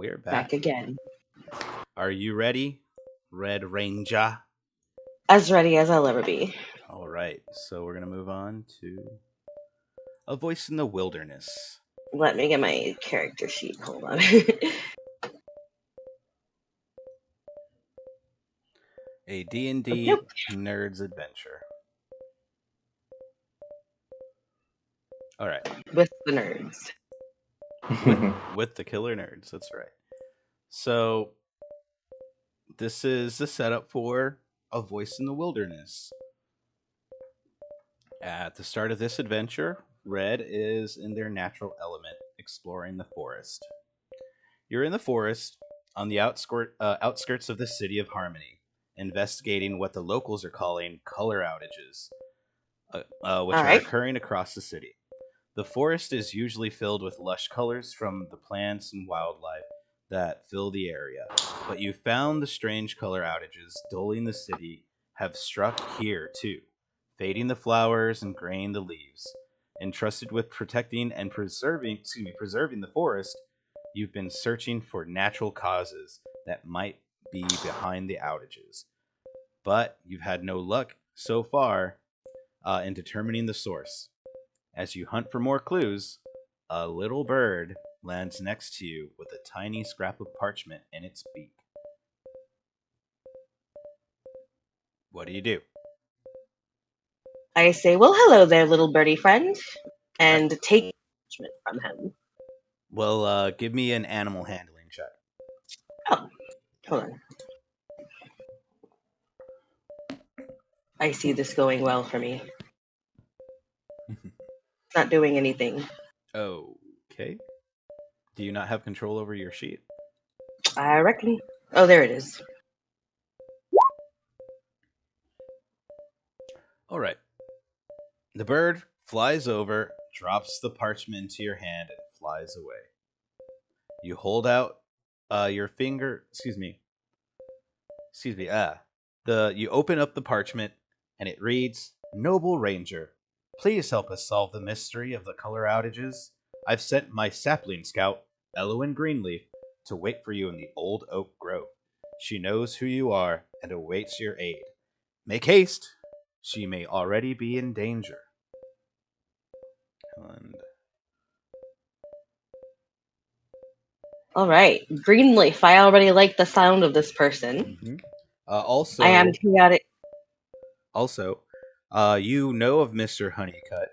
We're Back back. again. Are you ready, Red Ranger? As ready as I'll ever be. All right, so we're going to move on to A Voice in the Wilderness. Let me get my character sheet. Hold on. A D&D Nope. nerd's adventure. All right. With the nerds. With the killer nerds, that's right. So, this is the setup for A Voice in the Wilderness. At the start of this adventure, Red is in their natural element, exploring the forest. You're in the forest on the outskirts of the city of Harmony, investigating what the locals are calling color outages, which All are right. occurring across the city. The forest is usually filled with lush colors from the plants and wildlife that fill the area, but you found the strange color outages dulling the city have struck here too, fading the flowers and graying the leaves. Entrusted with protecting and preserving the forest, you've been searching for natural causes that might be behind the outages, but you've had no luck so far in determining the source. As you hunt for more clues, a little bird lands next to you with a tiny scrap of parchment in its beak. What do you do? I say, well, hello there, little birdie friend, All right. and take judgment from him. Well, give me an animal handling check. Oh, hold on. I see this going well for me. It's not doing anything. Okay. Do you not have control over your sheet? I reckon. Oh, there it is. All right. The bird flies over, drops the parchment into your hand, and flies away. You hold out your finger. Excuse me. You open up the parchment, and it reads, "Noble Ranger, please help us solve the mystery of the color outages. I've sent my sapling scout, Elowen Greenleaf, to wait for you in the old oak grove. She knows who you are and awaits your aid. Make haste. She may already be in danger." And All right. Greenleaf. I already like the sound of this person. also, I am chaotic. you know of Mr. Honeycutt,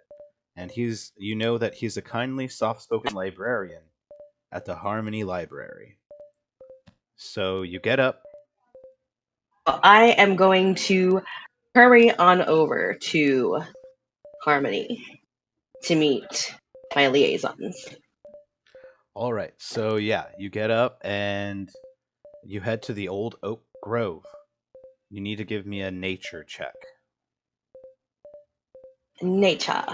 and you know that he's a kindly, soft-spoken librarian at the Harmony Library. So you get up. I am going to hurry on over to Harmony to meet my liaisons. All right. So yeah, you get up and you head to the old oak grove. You need to give me a nature check Nature.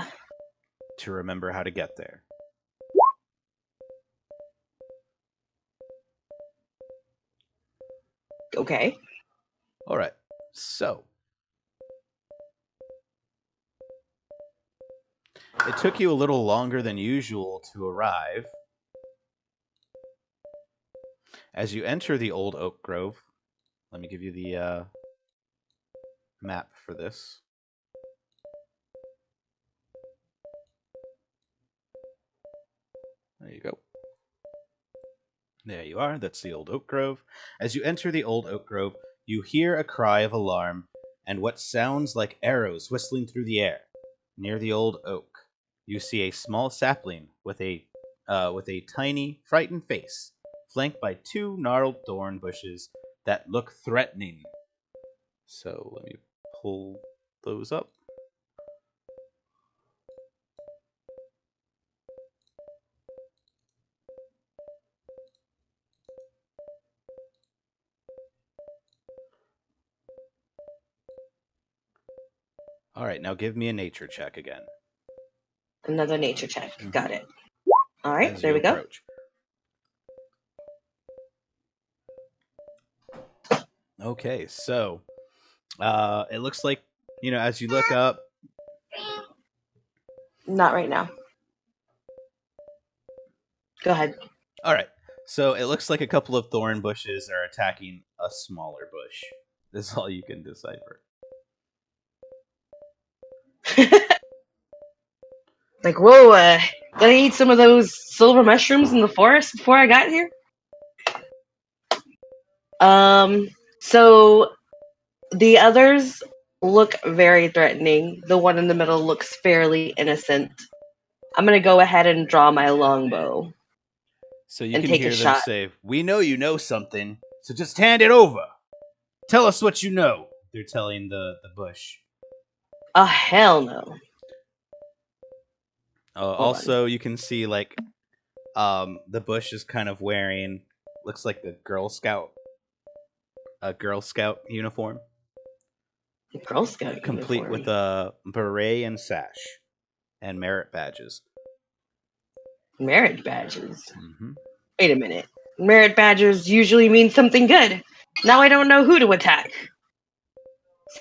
to remember how to get there. Okay. All right. So it took you a little longer than usual to arrive. As you enter the old oak grove, let me give you the map for this. There you go. There you are. That's the old oak grove. As you enter the old oak grove, you hear a cry of alarm and what sounds like arrows whistling through the air. Near the old oak, you see a small sapling with a tiny, frightened face, flanked by two gnarled thorn bushes that look threatening. So let me pull those up. All right, now give me a nature check again. Another nature check. Got it. All right, As there you we go. approach. Okay, so it looks like, as you look up. Not right now. Go ahead. All right. So it looks like a couple of thorn bushes are attacking a smaller bush. That's all you can decipher. Like, whoa, did I eat some of those silver mushrooms in the forest before I got here? Um, so the others look very threatening. The one in the middle looks fairly innocent. I'm gonna go ahead and draw my longbow So you and can take a hear them shot. say, "We know you know something, so just hand it over. Tell us what you know." They're telling the bush. Oh, hell no. Hold on. Also, you can see like the bush is kind of wearing looks like a Girl Scout uniform, Girl Scout complete with uniform. a beret and sash and merit badges. Merit badges. Hmm. Wait a minute. Merit badges usually mean something good. Now I don't know who to attack.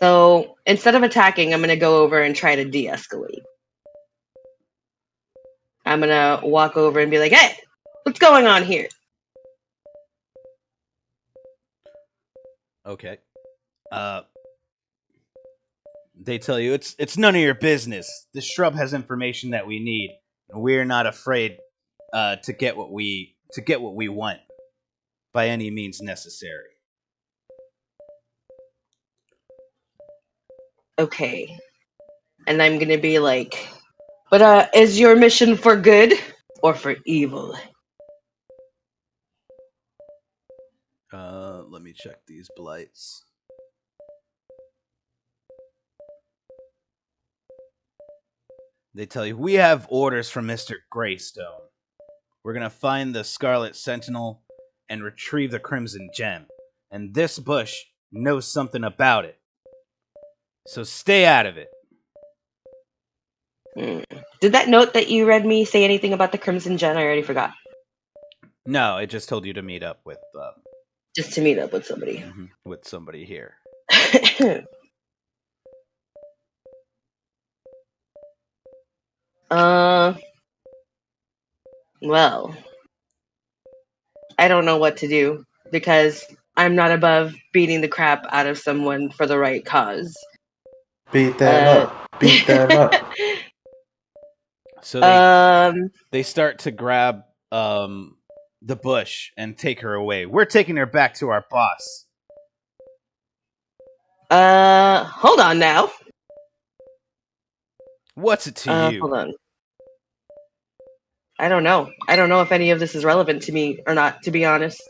So instead of attacking, I'm gonna go over and try to de-escalate. I'm gonna walk over and be like, "Hey, what's going on here?" Okay. Uh, they tell you it's none of your business. The shrub has information that we need, and we're not afraid to get what we want by any means necessary. Okay, and I'm gonna be like, "But is your mission for good or for evil?" Let me check these blights. They tell you we have orders from Mr. Greystone. We're gonna find the Scarlet Sentinel and retrieve the Crimson Gem. And this bush knows something about it. So stay out of it. Hmm. Did that note that you read me say anything about the Crimson Gen? I already forgot. No, it just told you to meet up Just to meet up with somebody. with somebody here. uh, well, I don't know what to do because I'm not above beating the crap out of someone for the right cause. Beat them Uh, up. Beat them up. So um, they start to grab the bush and take her away. We're taking her back to our boss. hold on now. What's it to you? Hold on. I don't know. I don't know if any of this is relevant to me or not, to be honest.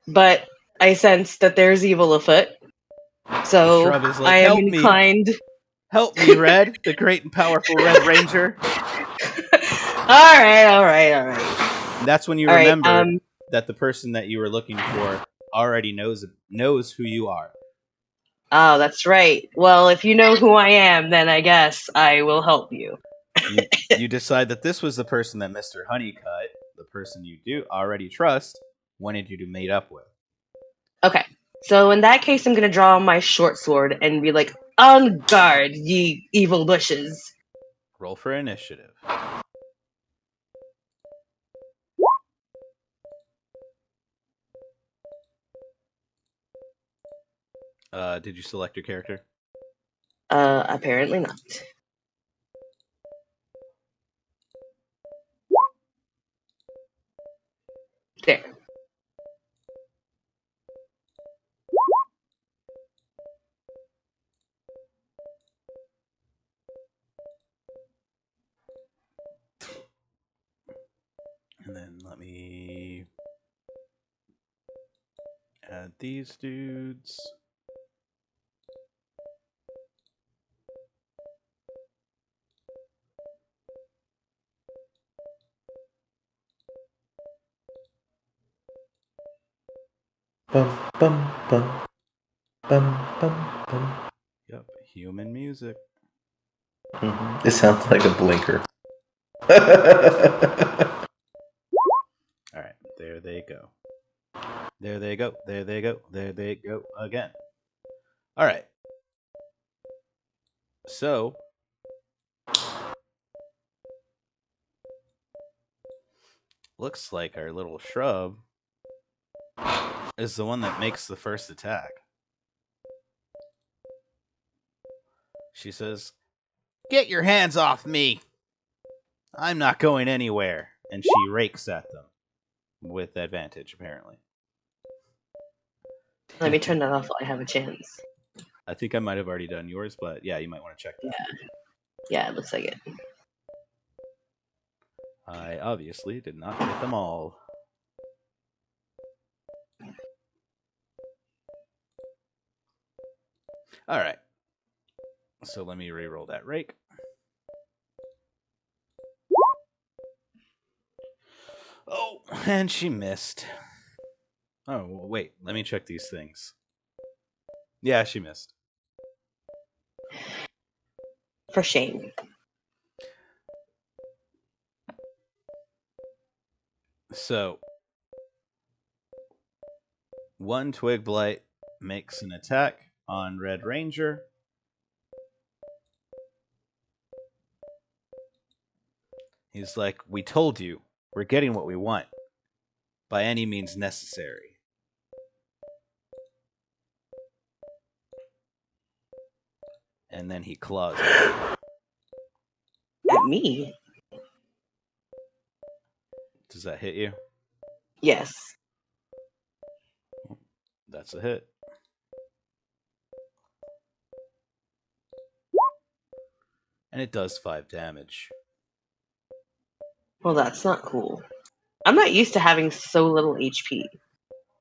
But I sense that there's evil afoot. The So shrub is like, I am "Help me. inclined. Help me, Red, the great and powerful Red Ranger." Alright, alright, alright. And that's when you Alright, remember that the person that you were looking for already knows who you are. oh, that's right. Well, if you know who I am, then I guess I will help you. You decide that this was the person that Mr. Honeycutt, the person you do already trust, wanted you to meet up with. Okay. So in that case, I'm gonna draw my short sword and be like, "On guard, ye evil bushes." Roll for initiative. Did you select your character? Apparently not. There. And then let me add these dudes. Bum, bum, bum. Bum, bum, bum. Yep, human music. Mm-hmm. It sounds like a blinker. All right, there they go. There they go. There they go. There they go again. All right. So Looks like our little shrub is the one that makes the first attack. She says, "Get your hands off me! I'm not going anywhere." And she rakes at them with advantage, apparently. Let me turn that off while I have a chance. I think I might have already done yours, but yeah, you might want to check that. Yeah, it looks like it. I obviously did not get them all. All right. So let me re-roll that rake. Oh, and she missed. Oh, wait. Let me check these things. Yeah, she missed. For shame. So, one twig blight makes an attack on Red Ranger. He's like, "We told you, we're getting what we want, by any means necessary." And then he claws at you. At me? Does that hit you? Yes. That's a hit. And it does 5 damage. Well, that's not cool. I'm not used to having so little HP.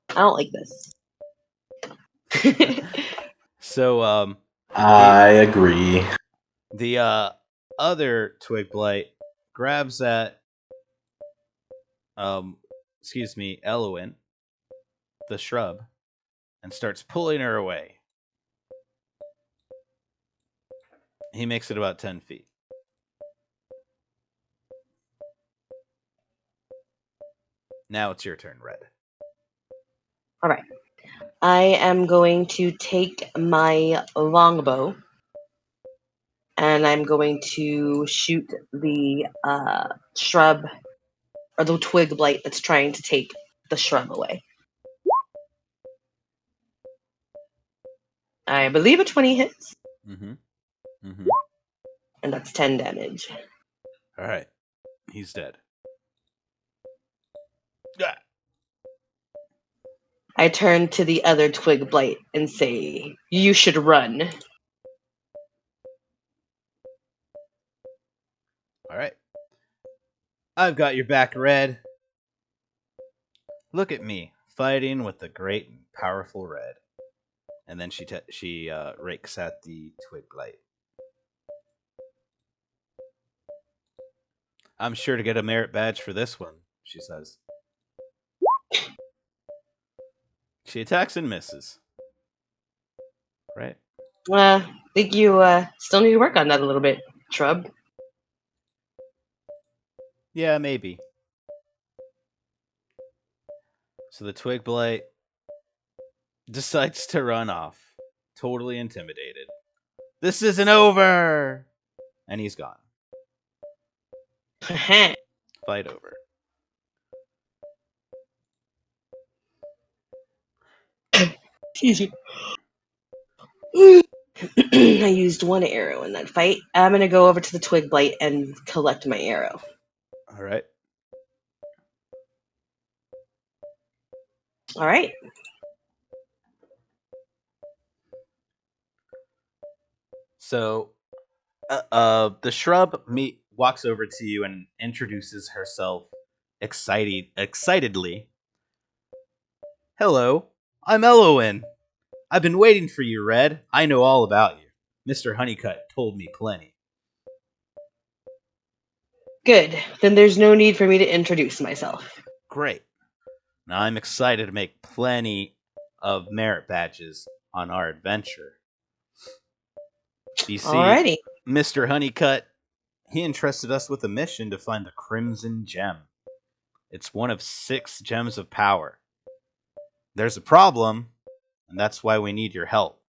I don't like this. So, I agree. the other twig blight grabs at Elowen, the shrub, and starts pulling her away. He makes it about 10 feet. Now it's your turn, Red. All right. I am going to take my longbow and I'm going to shoot the shrub or the twig blight that's trying to take the shrub away. I believe a 20 hits, Mm-hmm. Mm-hmm. and that's 10 damage. All right. He's dead. Ah. I turn to the other twig blight and say, "You should run." All right. I've got your back, Red. Look at me, fighting with the great and powerful Red. And then she rakes at the twig blight. "I'm sure to get a merit badge for this one," she says. She attacks and misses. Right? Think you still need to work on that a little bit, shrub. Yeah, maybe. So the twig blight decides to run off, totally intimidated. "This isn't over!" And he's gone. Fight over. Excuse me. I used one arrow in that fight. I'm going to go over to the twig blight and collect my arrow. All right. All right. So, the shrub walks over to you and introduces herself excitedly. "Hello, I'm Elowen. I've been waiting for you, Red. I know all about you. Mr. Honeycutt told me plenty." Good. Then there's no need for me to introduce myself. "Great. Now I'm excited to make plenty of merit badges on our adventure. You see, Alrighty. Mr. Honeycutt, he entrusted us with a mission to find the Crimson Gem. It's one of 6 gems of power. There's a problem, and that's why we need your help.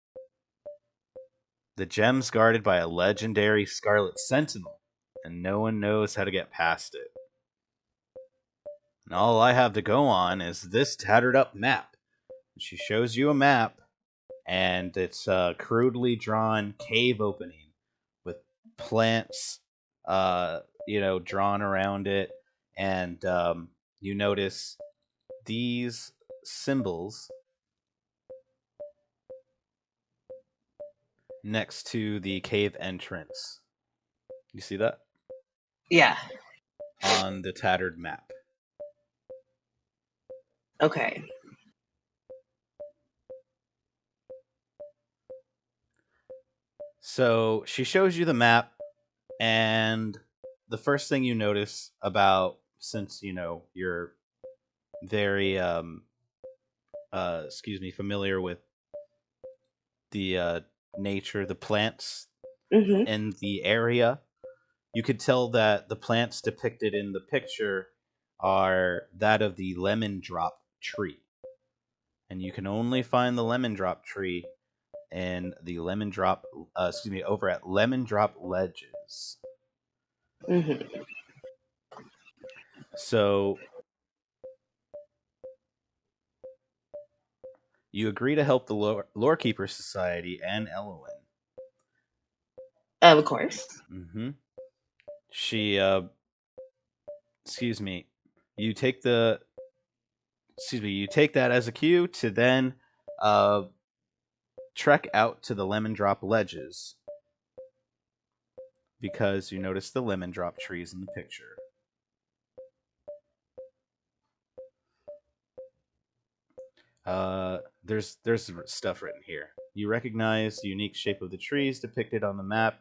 The gem's guarded by a legendary Scarlet Sentinel, and no one knows how to get past it." And all I have to go on is this tattered up map. She shows you a map, and it's a crudely drawn cave opening with plants, drawn around it, and you notice these symbols next to the cave entrance. You see that Yeah. on the tattered map? Okay. So she shows you the map, and the first thing you notice about, since you're very familiar with the nature, the plants Mhm. in the area, you could tell that the plants depicted in the picture are that of the lemon drop tree, and you can only find the lemon drop tree in the over at lemon drop ledges. Mhm. So you agree to help the Lorekeeper Society and Elowen. Of course. Mm-hmm. She, excuse me, you take the, you take that as a cue to then uh, trek out to the lemon drop ledges because you notice the lemon drop trees in the picture. There's stuff written here. You recognize the unique shape of the trees depicted on the map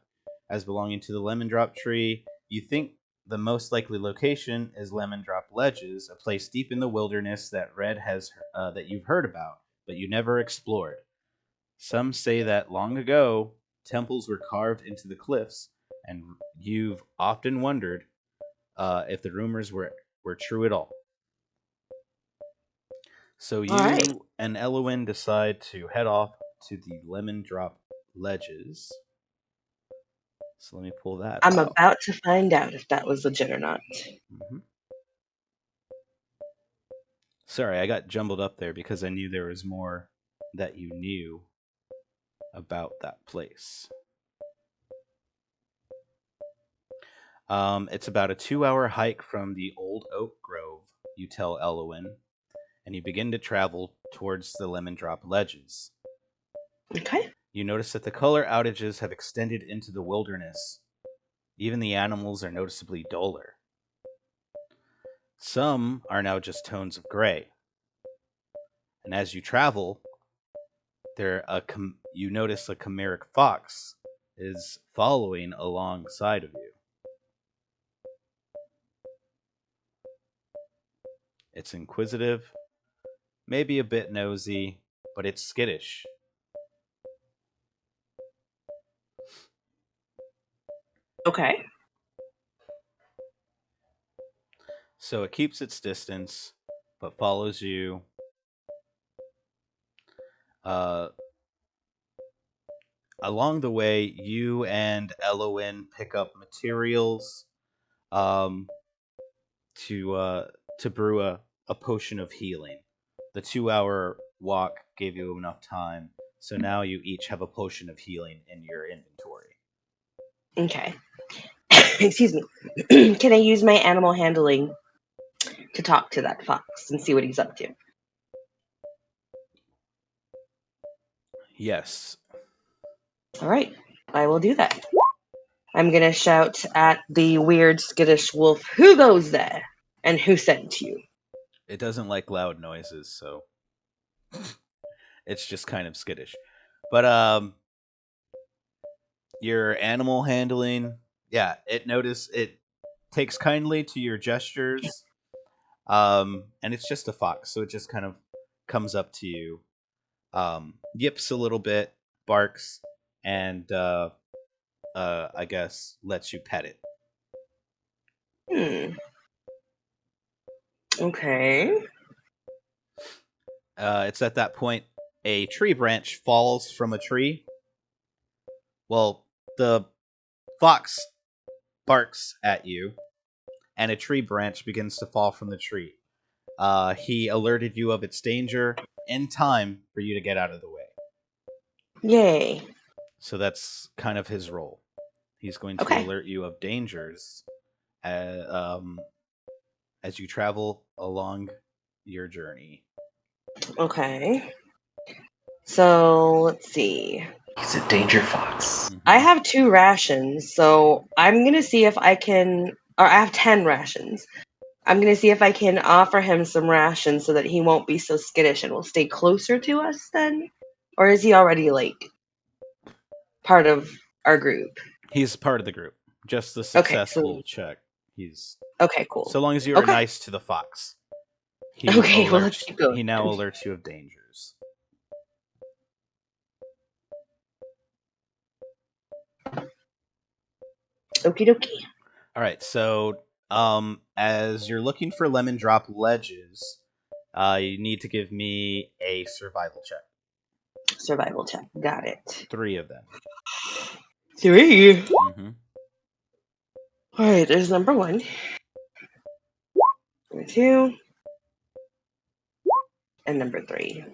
as belonging to the lemon drop tree. You think the most likely location is Lemon Drop Ledges, a place deep in the wilderness that you've heard about, but you never explored. Some say that long ago, temples were carved into the cliffs, and you've often wondered if the rumors were true at all. So All right. you and Elowen decide to head off to the Lemon Drop Ledges. So let me pull that I'm out. about to find out if that was legit or not. Mm-hmm. Sorry, I got jumbled up there because I knew there was more that you knew about that place. It's about a 2-hour hike from the old oak grove, you tell Elowen, and you begin to travel towards the Lemon Drop Ledges. Okay. You notice that the color outages have extended into the wilderness. Even the animals are noticeably duller. Some are now just tones of gray. And as you travel, you notice a chimeric fox is following alongside of you. It's inquisitive, maybe a bit nosy, but it's skittish. Okay. So it keeps its distance, but follows you. Uh, Along the way, you and Elowen pick up materials um, to uh, to brew a potion of healing. The 2-hour walk gave you enough time, so now you each have a potion of healing in your inventory. Okay. Excuse me. Can I use my animal handling to talk to that fox and see what he's up to? Yes, All right. I will do that. I'm going to shout at the weird skittish wolf, "Who goes there? And who sent you?" it doesn't like loud noises, so it's just kind of skittish. But your animal handling, yeah, it takes kindly to your gestures. And it's just a fox, so it just kind of comes up to you, yips a little bit, barks, and I guess lets you pet it. Hmm. Okay. It's at that point a tree branch falls from a tree. Well, the fox barks at you, and a tree branch begins to fall from the tree. He alerted you of its danger in time for you to get out of the way. Yay. So that's kind of his role. He's going to Okay. alert you of dangers as you travel along your journey. Okay. So let's see. He's a danger fox. I have 2 rations, so I'm gonna see if I can. Or I have 10 rations. I'm gonna see if I can offer him some rations so that he won't be so skittish and will stay closer to us then? Or is he already like part of our group? He's part of the group. Just the Okay, successful check. He's okay, cool. so long as you are Okay. nice to the fox. Okay, well let's keep going. He now alerts you of dangers. Okie dokie. All right, so as you're looking for lemon drop ledges, you need to give me a survival check. Survival check. Got it. 3 of them. 3. Mm-hmm. Alright, there's number 1. Number 2. And number 3.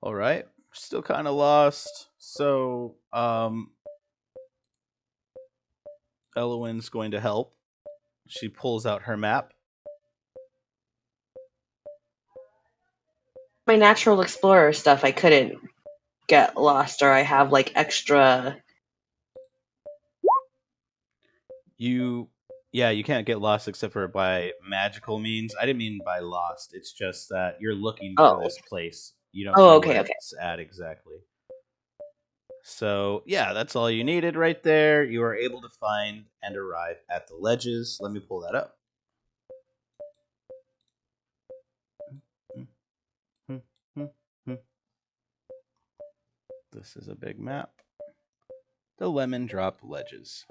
All right, still kind of lost. So, Elowen's going to help. She pulls out her map. My natural explorer stuff, I couldn't get lost, or I have like extra. You can't get lost except for by magical means. I didn't mean by lost. It's just that you're looking for Oh. this place. You don't Oh, know okay, where okay. it's at exactly. So, yeah, that's all you needed right there. You are able to find and arrive at the ledges. Let me pull that up. This is a big map. The lemon drop ledges.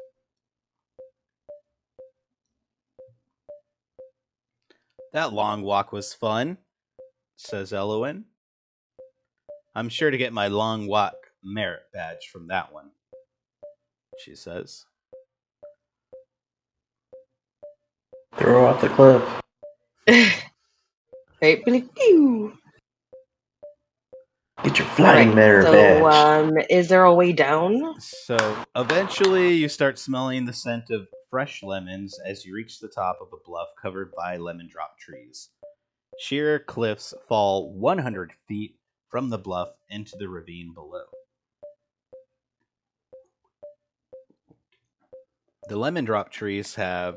That long walk was fun, says Elowen. I'm sure to get my long walk merit badge from that one, she says. Throw off the cliff. Right, pew. Get your flying mare badge. Is there a way down? So eventually you start smelling the scent of fresh lemons as you reach the top of a bluff covered by lemon drop trees. Sheer cliffs fall 100 feet from the bluff into the ravine below. The lemon drop trees have,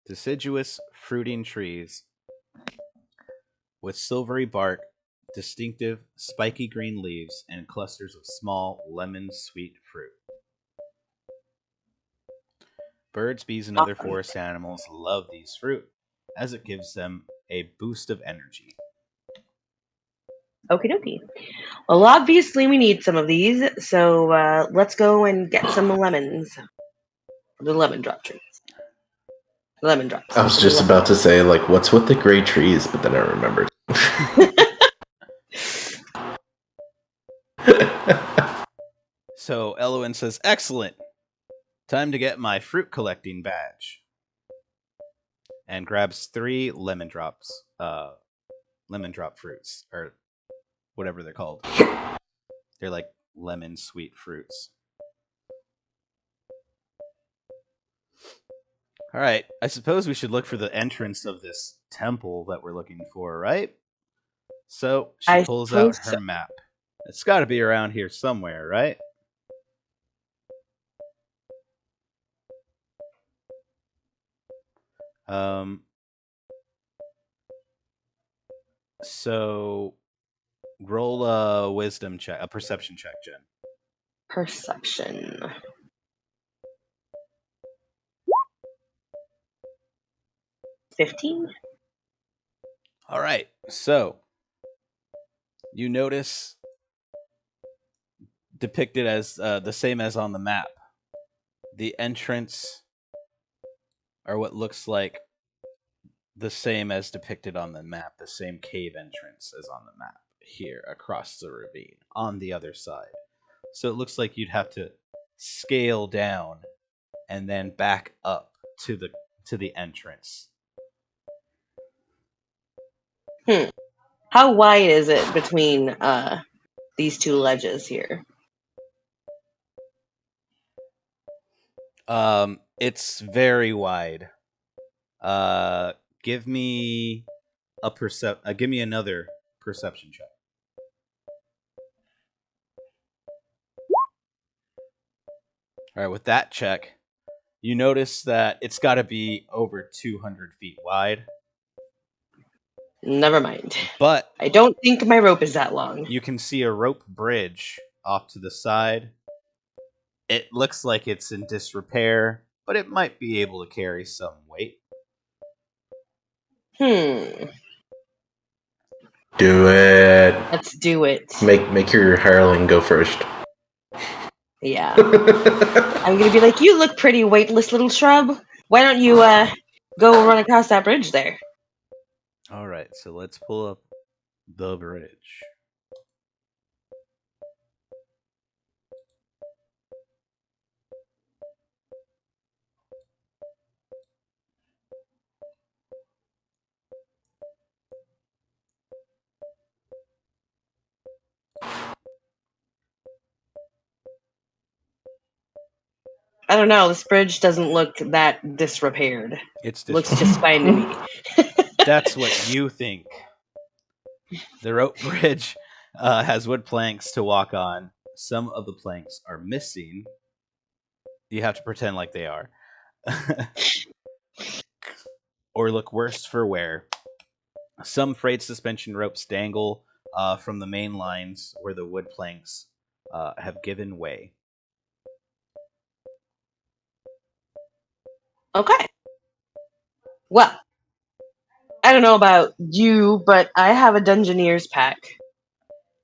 deciduous fruiting trees with silvery bark, distinctive spiky green leaves, and clusters of small lemon sweet fruit. Birds, bees, and other Awesome. forest animals love these fruit as it gives them a boost of energy. Okie dokie. Well, obviously we need some of these, so let's go and get some lemons. The lemon drop trees. Lemon drops. I was just about to say, like, what's with the gray trees, but then I remembered. So Elowen says, "Excellent! Time to get my fruit collecting badge." And grabs 3 lemon drop fruits, or whatever they're called. They're like lemon sweet fruits. All right, I suppose we should look for the entrance of this temple that we're looking for, right? So she pulls out her map. It's got to be around here somewhere, right? So roll a wisdom check, a perception check, Jen. Perception. 15. All right, so you notice depicted as the same as on the map. The entrance are what looks like the same as depicted on the map, the same cave entrance as on the map here across the ravine on the other side. So it looks like you'd have to scale down and then back up to the entrance. How wide is it between these two ledges here? It's very wide. Give me give me another perception check. All right, with that check, you notice that it's got to be over 200 feet wide. Never mind. But I don't think my rope is that long. you can see a rope bridge off to the side. It looks like it's in disrepair, but it might be able to carry some weight. Do it. Let's do it. Make your hireling go first. Yeah. I'm gonna be like, you look pretty weightless little shrub. Why don't you go run across that bridge there? All right, so let's pull up the bridge. I don't know. This bridge doesn't look that disrepaired. It's Looks just fine to me. That's what you think. The rope bridge has wood planks to walk on. Some of the planks are missing. You have to pretend like they are. Or look worse for wear. Some freight suspension ropes dangle from the main lines where the wood planks have given way. Okay. Well, I don't know about you, but I have a Dungeoneer's pack.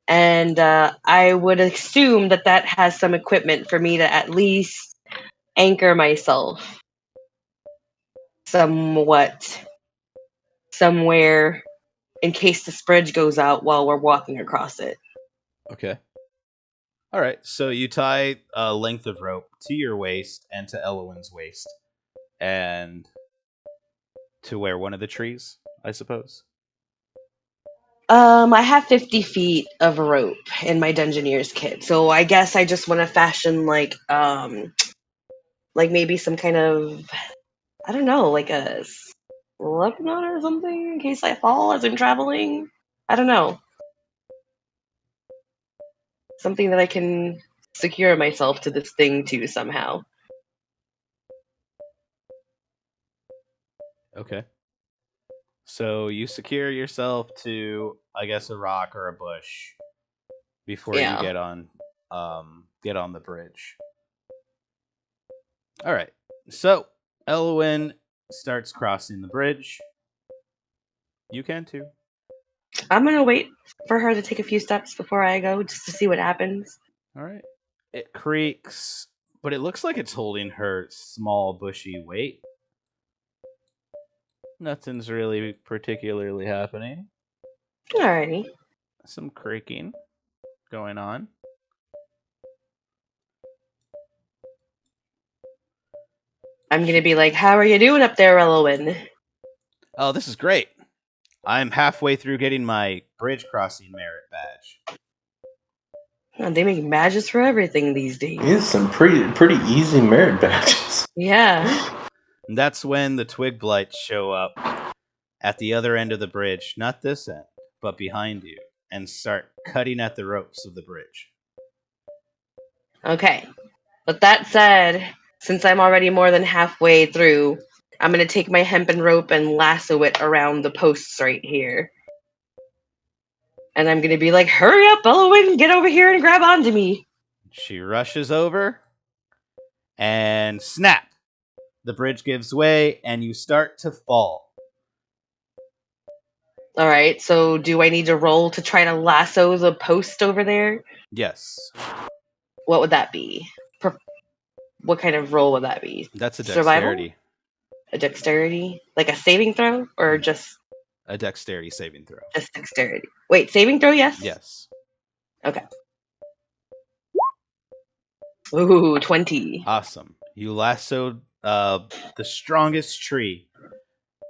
And I would assume that that has some equipment for me to at least anchor myself somewhat somewhere in case this bridge goes out while we're walking across it. Okay. All right. So you tie a length of rope to your waist and to Elowen's waist, and to where one of the trees, I suppose. I have 50 feet of rope in my Dungeoneer's kit, so I guess I just want to fashion like maybe some kind of, I don't know, like a slip knot or something in case I fall as I'm traveling. I don't know. Something that I can secure myself to this thing to somehow. Okay. So you secure yourself to, I guess, a rock or a bush before you Yeah. get on the bridge. All right. So Elowen starts crossing the bridge. You can too. I'm gonna wait for her to take a few steps before I go just to see what happens. All right. It creaks, but it looks like it's holding her small, bushy weight. Nothing's really particularly happening. Alrighty. Some creaking going on. I'm gonna be like, how are you doing up there, Elowen? Oh, this is great. I'm halfway through getting my bridge crossing merit badge. Oh, they make badges for everything these days. These are some pretty easy merit badges. Yeah. And that's when the twig blights show up at the other end of the bridge, not this end, but behind you, and start cutting at the ropes of the bridge. Okay. With that said, since I'm already more than halfway through, I'm gonna take my hempen rope and lasso it around the posts right here. And I'm gonna be like, hurry up, Elowen, get over here and grab onto me. She rushes over, and snap! The bridge gives way, and you start to fall. Alright, so do I need to roll to try to lasso the post over there? Yes, What would that be? What kind of roll would that be? that's a Survival? dexterity. A dexterity? Like a saving throw? Or just A dexterity saving throw. dexterity? Wait, saving throw, yes? Yes. Okay. Ooh, 20. Awesome. You lassoed the strongest tree.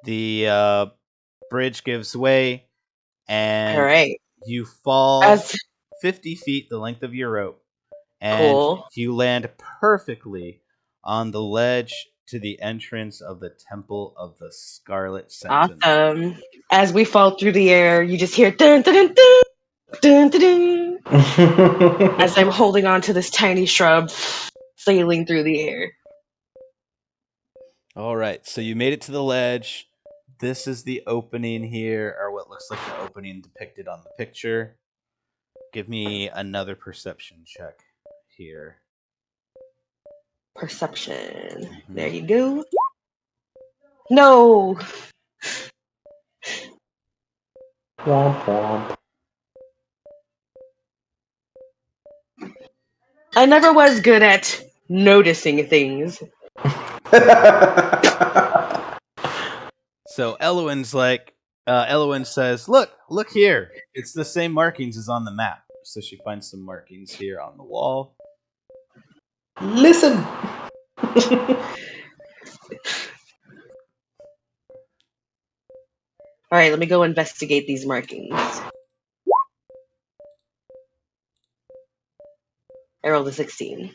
The bridge gives way, All and right. you fall As 50 feet, the length of your rope, and cool. you land perfectly on the ledge to the entrance of the Temple of the Scarlet Sentinel. Awesome. As we fall through the air, you just hear dun dun dun dun dun dun, dun as I'm holding on to this tiny shrub sailing through the air. All right, so you made it to the ledge. This is the opening here, or what looks like the opening depicted on the picture. Give me another perception check here. Perception. Mm-hmm. There you go. No. Womp womp. I never was good at noticing things. So Elowen says, look here. It's the same markings as on the map. So she finds some markings here on the wall. Listen. All right, let me go investigate these markings. I rolled a 16.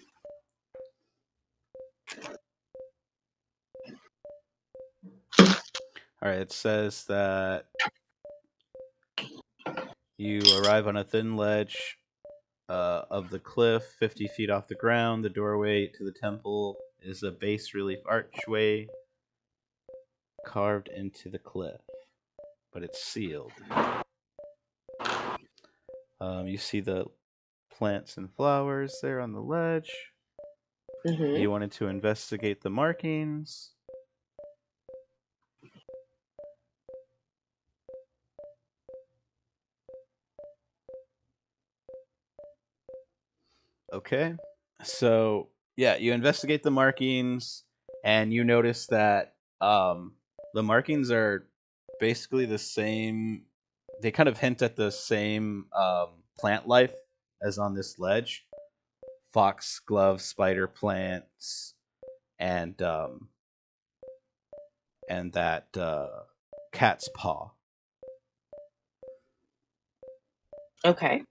All right, it says that you arrive on a thin ledge of the cliff, 50 feet off the ground. The doorway to the temple is a bas relief archway carved into the cliff, but it's sealed. You see the plants and flowers there on the ledge. Mm-hmm. You wanted to investigate the markings. Okay. So, yeah, you investigate the markings, and you notice that the markings are basically the same. They kind of hint at the same plant life as on this ledge: foxglove, spider plants, and that cat's paw. Okay.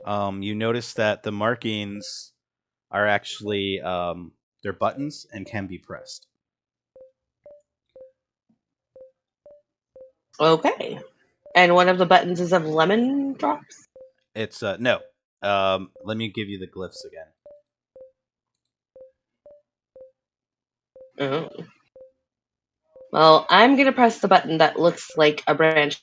You notice that the markings are actually they're buttons and can be pressed. Okay. And one of the buttons is of lemon drops? It's no. Let me give you the glyphs again. Oh. Well, I'm going to press the button that looks like a branch.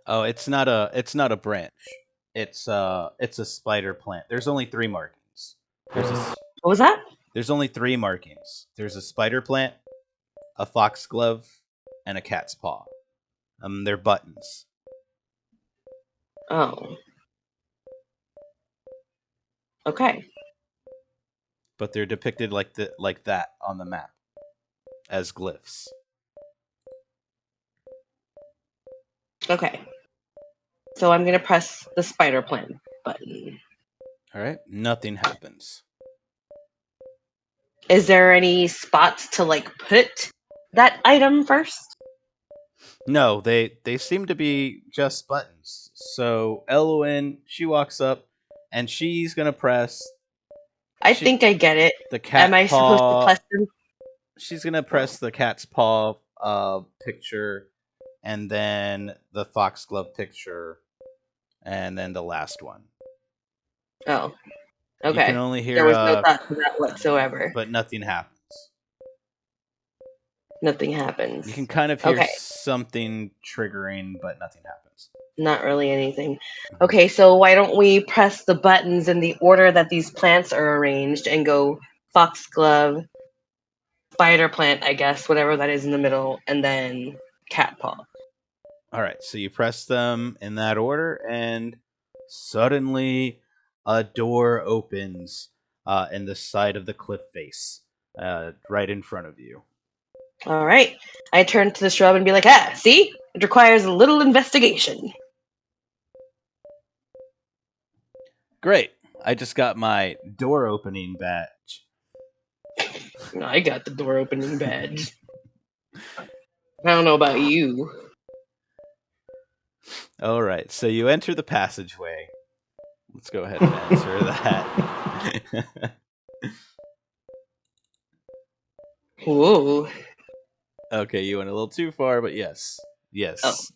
Oh, it's not a branch. It's a spider plant. There's only 3 markings. There's a What was that? there's only 3 markings. There's a spider plant, a foxglove, and a cat's paw. They're buttons, Oh. Okay. but they're depicted like that on the map as glyphs. Okay. So I'm going to press the spider plant button. All right, nothing happens. Is there any spots to like put that item first? No, they seem to be just buttons. So Elowen, she walks up and she's gonna press I she think I get it. the Am cat I supposed to paw. press them? She's gonna Oh. press the cat's paw picture, and then the foxglove picture, and then the last one. Oh. You can Okay. only There hear was no thought to that whatsoever. but nothing happens. Nothing happens. You can kind of hear Okay. something triggering, but nothing happens. Not really anything. Mhm. Okay, so why don't we press the buttons in the order that these plants are arranged and go foxglove, spider plant, I guess, whatever that is in the middle, and then cat paw. All right, so you press them in that order, and suddenly a door opens in the side of the cliff face, right in front of you. All right. I turn to the shrub and be like, see? It requires a little investigation. Great. I just got my door opening badge. I got the door opening badge. I don't know about you. All right. So you enter the passageway. Let's go ahead and answer that. Whoa. Okay, you went a little too far, but yes. Oh, Yes.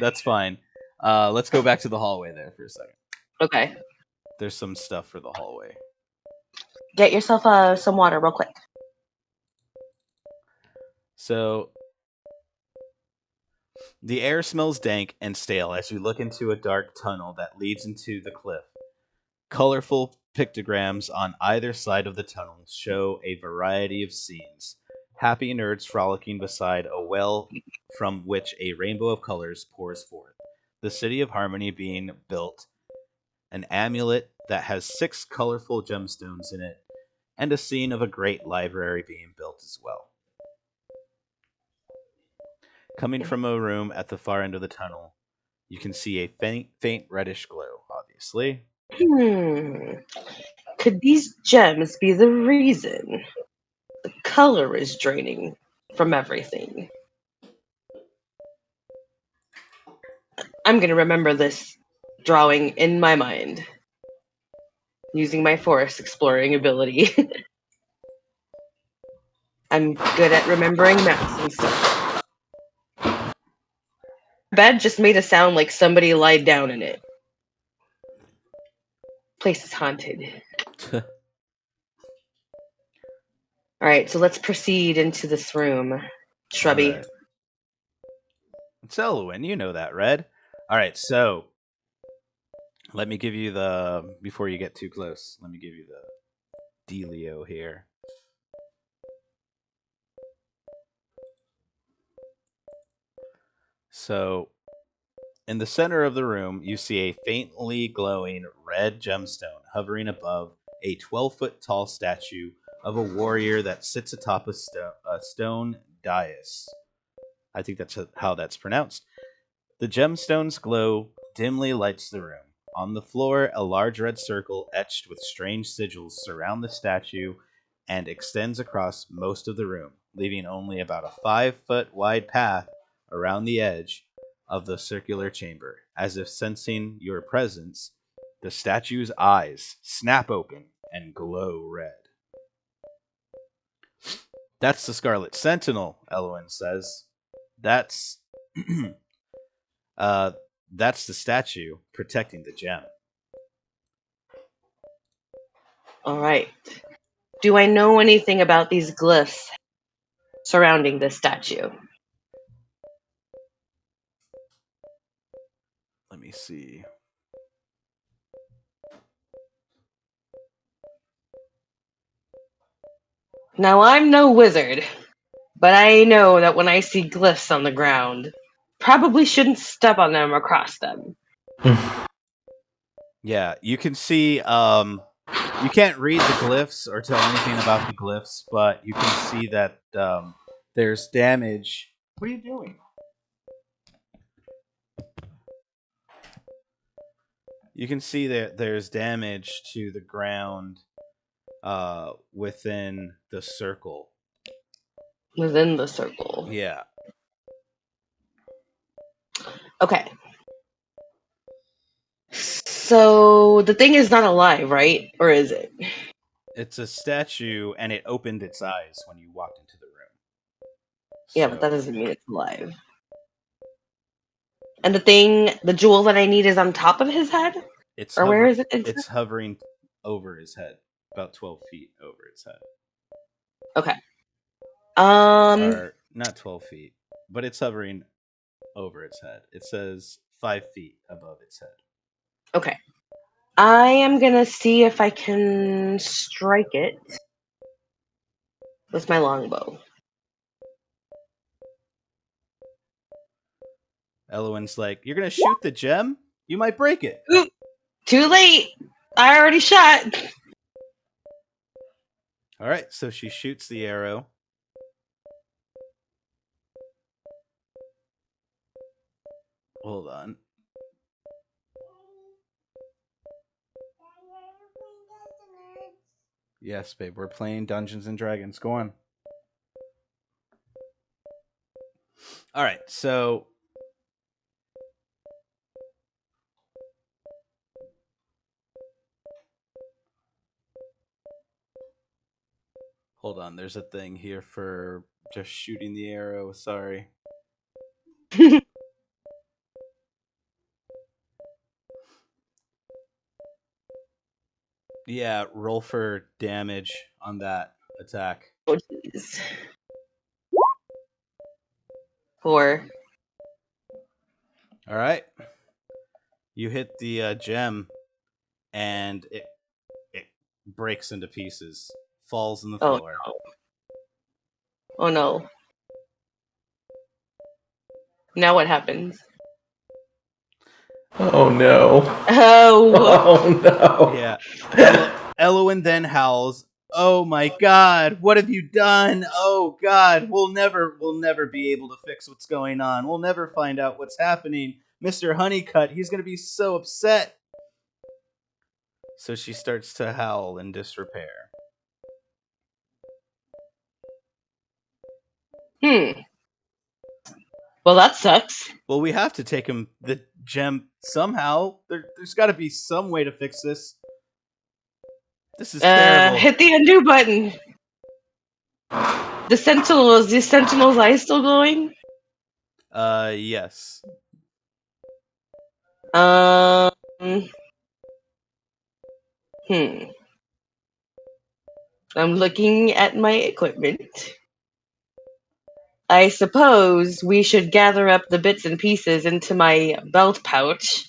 That's fine. Let's go back to the hallway there for a second. okay. There's some stuff for the hallway. Get yourself some water real quick. So the air smells dank and stale as you look into a dark tunnel that leads into the cliff. Colorful pictograms on either side of the tunnel show a variety of scenes. Happy nerds frolicking beside a well from which a rainbow of colors pours forth. The city of Harmony being built, an amulet that has 6 colorful gemstones in it, and a scene of a great library being built as well. Coming from a room at the far end of the tunnel, you can see a faint reddish glow, obviously. Could these gems be the reason the color is draining from everything? I'm going to remember this drawing in my mind using my forest exploring ability. I'm good at remembering maps and stuff. Bed just made a sound like somebody lied down in it. Place is haunted. Alright, so let's proceed into this room. All Shrubby. right. It's Elowen, you know that, Red. All right, so let me give you the before you get too close. Let me give you the dealio here. So, in the center of the room, you see a faintly glowing red gemstone hovering above a 12-foot tall statue of a warrior that sits atop a stone dais. I think that's how that's pronounced. The gemstone's glow dimly lights the room. On the floor, a large red circle etched with strange sigils surround the statue and extends across most of the room, leaving only about a 5-foot wide path around the edge of the circular chamber. As if sensing your presence, the statue's eyes snap open and glow red. That's the Scarlet Sentinel, Elowen says. That's Uh, that's the statue protecting the gem. Alright. Do I know anything about these glyphs surrounding this statue? Let me see. Now, I'm no wizard, but I know that when I see glyphs on the ground, probably shouldn't step on them or cross them. Yeah, you can see. You can't read the glyphs or tell anything about the glyphs, but you can see that there's damage. What are you doing? You can see that there's damage to the ground within the circle. Within the circle. Yeah, Okay. So the thing is not alive, right? Or is it? it's a statue, and it opened its eyes when you walked into the room. Yeah, but that So doesn't mean it's alive. And the jewel that I need is on top of his head? it's Or where is it? it's hovering over his head, about 12 feet over his head. Okay. Um, Or not 12 feet, but it's hovering over its head. It says 5 feet above its head. okay. I am gonna see if I can strike it with my longbow. Elowen's like, "You're gonna shoot the gem? You might break it." Oop, too late! I already shot! All right, so she shoots the arrow. Hold on. Yes, babe. We're playing Dungeons and Dragons. Go on. All right. So hold on. There's a thing here for just shooting the arrow. Sorry. Yeah, roll for damage on that attack. Oh, jeez. 4. All right. You hit the gem, and it breaks into pieces, falls on the Oh floor. no. Oh no. Now what happens? Oh no. Oh. Oh no. Yeah. Elowen then howls, "Oh my god, what have you done? Oh god, we'll never be able to fix what's going on. We'll never find out what's happening. Mr. Honeycutt, he's going to be so upset." So she starts to howl in disrepair. Hmm. Well, that sucks. Well, we have to take him the gem somehow. There's got to be some way to fix this. This is terrible. Hit the undo button. The Sentinel's eye still glowing? Yes. Um. Hmm. I'm looking at my equipment. I suppose we should gather up the bits and pieces into my belt pouch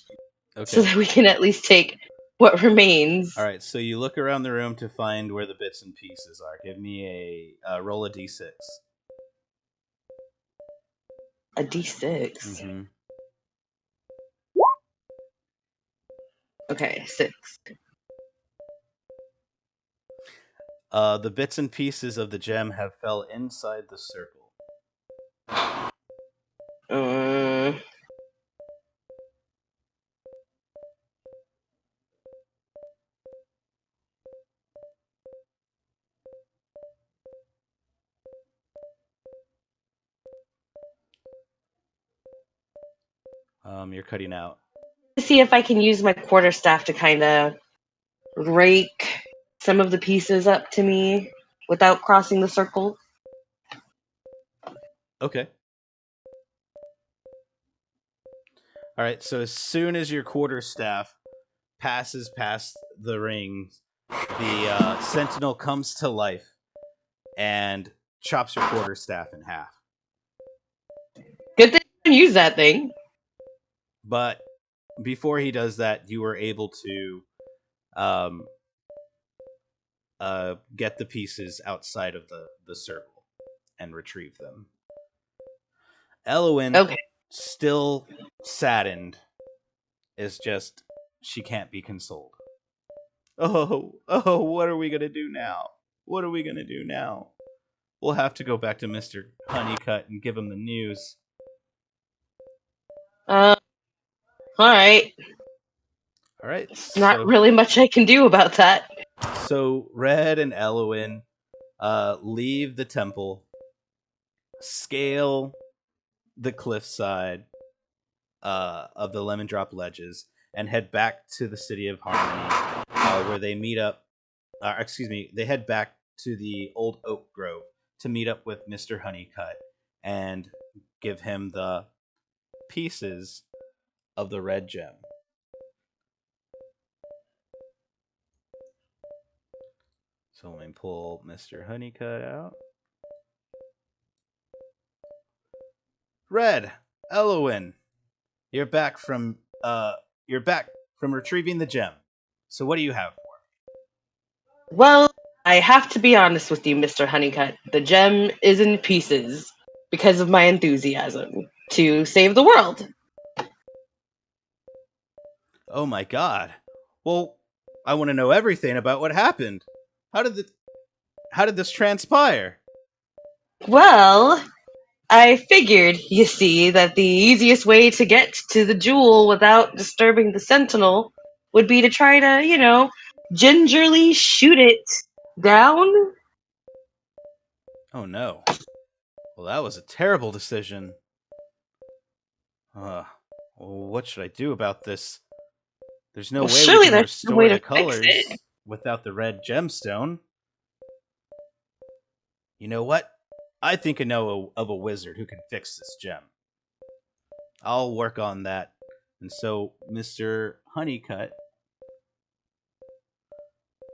so Okay. that we can at least take what remains. All right. So you look around the room to find where the bits and pieces are. Give me a roll a d6. A d6. Mm-hmm. Okay, 6. The bits and pieces of the gem have fell inside the circle. Uh, You're cutting out. see if I can use my quarterstaff to kind of rake some of the pieces up to me without crossing the circle. Okay. All right. So as soon as your quarterstaff passes past the ring, the sentinel comes to life and chops your quarterstaff in half. Good thing I can use that thing. But before he does that, you were able to um, get the pieces outside of the circle and retrieve them. Elowen, Okay. still saddened, is just she can't be consoled. Oh, what are we gonna do now? What are we gonna do now? We'll have to go back to Mr. Honeycutt and give him the news. All right. All right, Not so really much I can do about that. Red and Elowen leave the temple, scale the cliffside of the Lemon Drop Ledges, and head back to the city of Harmony, where they meet up. They head back to the old oak grove to meet up with Mr. Honeycutt and give him the pieces of the red gem. So let me pull Mr. Honeycutt out. Red, Elowen, you're back from retrieving the gem. So what do you have? Well, I have to be honest with you, Mr. Honeycutt. The gem is in pieces because of my enthusiasm to save the world. Oh my god. Well, I want to know everything about what happened. How did this transpire? Well, I figured, you see, that the easiest way to get to the jewel without disturbing the sentinel would be to try to, gingerly shoot it Down? Oh no. Well, that was a terrible decision. Well, what should I do about this? There's no Well, way we surely can there's some way restore to the fix it. colors without the red gemstone. You know what? I think I know of a wizard who can fix this gem. I'll work on that. And so Mr. Honeycutt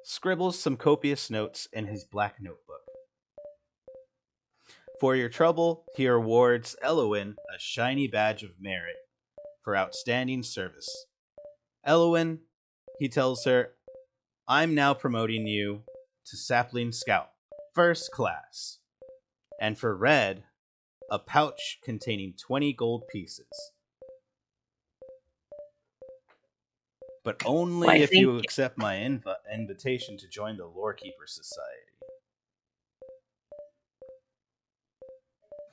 scribbles some copious notes in his black notebook. For your trouble, he awards Elowen a shiny badge of merit for outstanding service. Elowen, he tells her, I'm now promoting you to Sapling Scout, first class. And for Red, a pouch containing 20 gold pieces. But Well, only I if think you accept my invitation to join the Lorekeeper Society.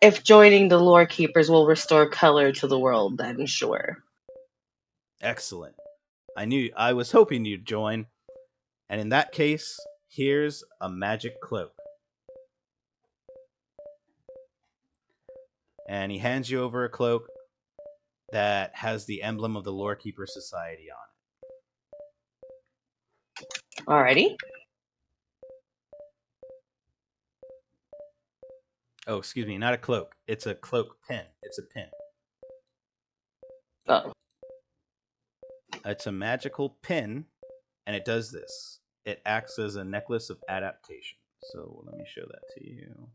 if joining the lore keepers will restore color to the world, then sure. Excellent. I was hoping you'd join. And in that case, here's a magic cloak. And he hands you over a cloak that has the emblem of the Lorekeeper Society on it. Alrighty. Oh, excuse me, not a cloak. It's a cloak pin. It's a pin. Oh. It's a magical pin, and it does this. It acts as a necklace of adaptation. So let me show that to you.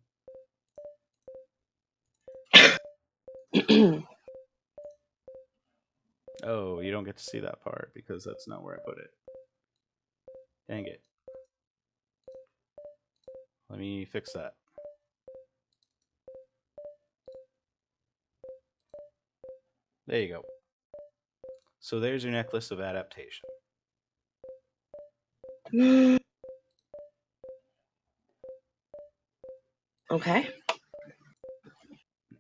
Oh, you don't get to see that part because that's not where I put it. Dang it. Let me fix that. There you go. So there's your necklace of adaptation. Okay.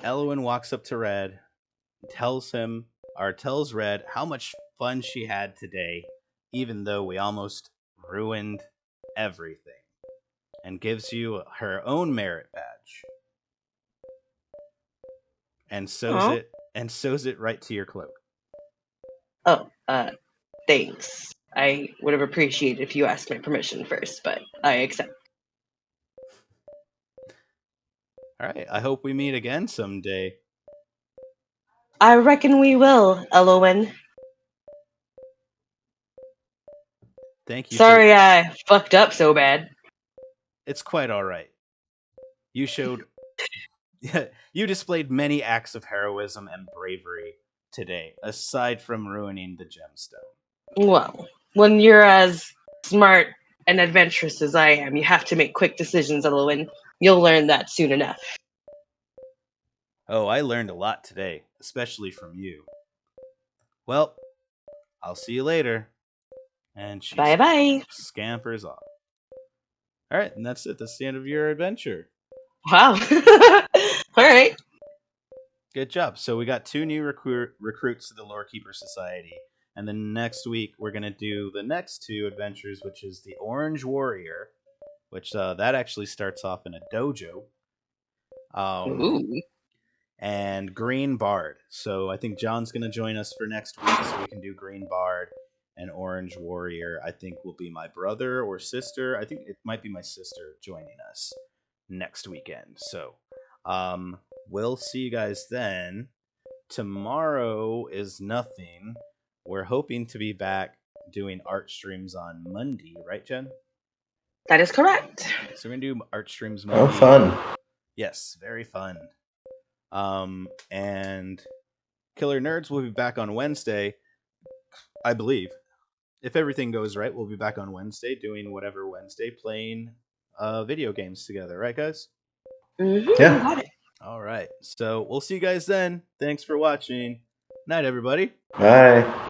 Elowen walks up to Red, tells Red how much fun she had today, even though we almost ruined everything, and gives you her own merit badge, and sews Oh. it right to your cloak. Oh, thanks. I would have appreciated if you asked my permission first, but I accept. All right, I hope we meet again someday. I reckon we will, Elowen. Thank you Sorry I fucked up so bad. It's quite all right. You showed you displayed many acts of heroism and bravery today, aside from ruining the gemstone. Well, when you're as smart and adventurous as I am, you have to make quick decisions, Elowen. You'll learn that soon enough. Oh, I learned a lot today, especially from you. Well, I'll see you later. And she Bye-bye. scampers off. All right, and that's it. That's the end of your adventure. Wow. All right. Good job. So we got 2 new recruits to the Lorekeeper Society. And then next week, we're going to do the next 2 adventures, which is the Orange Warrior, which that actually starts off in a dojo. Ooh. And Green Bard. So I think John's going to join us for next week so we can do Green Bard. And Orange Warrior, I think, will be my brother or sister. I think it might be my sister joining us next weekend. So we'll see you guys then. Tomorrow is nothing. We're hoping to be back doing art streams on Monday, right, Jen? That is correct. So we're gonna do art streams Monday. Oh, fun. Yes, very fun. And Killer Nerds will be back on Wednesday, I believe. If everything goes right, we'll be back on Wednesday doing whatever Wednesday, playing video games together, right, guys? Mm-hmm. Yeah. Got it. All right. So we'll see you guys then. Thanks for watching. Night, everybody. Bye.